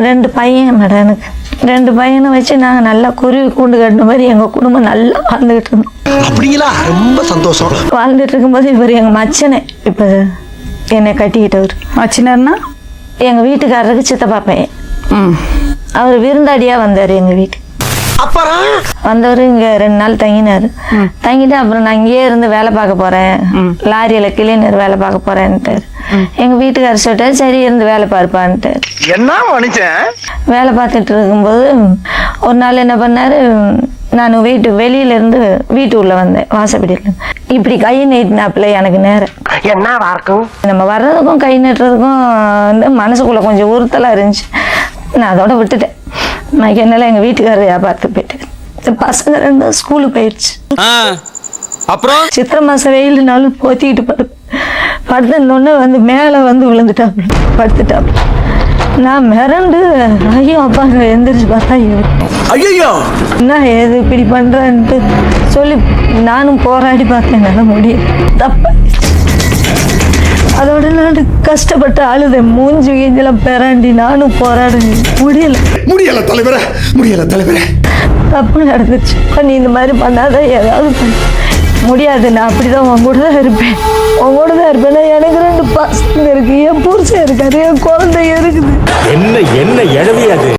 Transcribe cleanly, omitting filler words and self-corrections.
2 பையன் மேடம் எனக்கு. 2 பையனை வச்சு நாங்கள் நல்லா குருவி கூண்டு கட்டின மாதிரி எங்கள் குடும்பம் நல்லா வாழ்ந்துகிட்டு இருந்தோம். அப்படிங்களா? ரொம்ப சந்தோஷம். வாழ்ந்துட்டு இருக்கும்போது இவர் எங்கள் மச்சனை இப்போ என்னை கட்டிக்கிட்டவர். மச்சினர்னா எங்கள் வீட்டுக்காரருக்கு சித்தப்பா பையன். அவர் விருந்தாடியாக வந்தார் எங்கள் வீட்டுக்கு. அப்புறம் வந்தவர் இங்கே 2 நாள் தங்கினார். தங்கிட்டு அப்புறம் நான் இங்கேயே இருந்து வேலை பார்க்க போகிறேன், லாரியில் கிளீனர் வேலை பார்க்க போகிறேன்ட்டு எங்கள் வீட்டுக்காரர் சொல்லிட்டாரு. சரி இருந்து வேலை பார்ப்பான்ட்டு என்ன மனுஷன் வேலை பார்த்துட்டு இருக்கும்போது ஒரு நாள் என்ன பண்ணார், நான் வெளியிலேருந்து வீட்டு உள்ள வந்தேன். வாசப்படியில் இப்படி கை நீட்டினாப்புல எனக்கு நேரம் என்ன இருக்கும். நம்ம வர்றதுக்கும் கை நீட்டுறதுக்கும் வந்து மனசுக்குள்ளே கொஞ்சம் உறுத்தலாக இருந்துச்சு. நான் அதோட விட்டுட்டேன். நான் என்னால் எங்கள் வீட்டுக்காரர் வியாபாரத்துக்கு போயிட்டு பசங்க 2 ஸ்கூலுக்கு போயிடுச்சு. அப்புறம் சித்திரை மாதம் வெயிலுனாலும் போத்திக்கிட்டு படுத்துனோடனே வந்து மேலே வந்து விழுந்துட்டாப்புல படுத்துட்டாப்புல. நான் மிரண்டு ஐயோ அப்பா எந்திரிச்சு பார்த்தா ஐயோ என்ன ஏது இப்படி பண்ணுறேன்ட்டு சொல்லி நானும் போராடி பார்த்தேன். என்னால் முடியும் தப்ப அதோட நான் கஷ்டப்பட்டு அழுதேன். மூஞ்சி கீஞ்செல்லாம் பெறாண்டி நானும் போராட முடியல தலைவரே. தப்பு நடந்துச்சு. நீ இந்த மாதிரி பண்ணாத, ஏதாவது முடியாது. நான் அப்படிதான் உன் கூட தான் இருப்பேன். எனக்கு 2 பசங்க இருக்கு, என் புருஷன் இருக்காரு, என் குழந்தை இருக்குது. என்ன எழவியாது.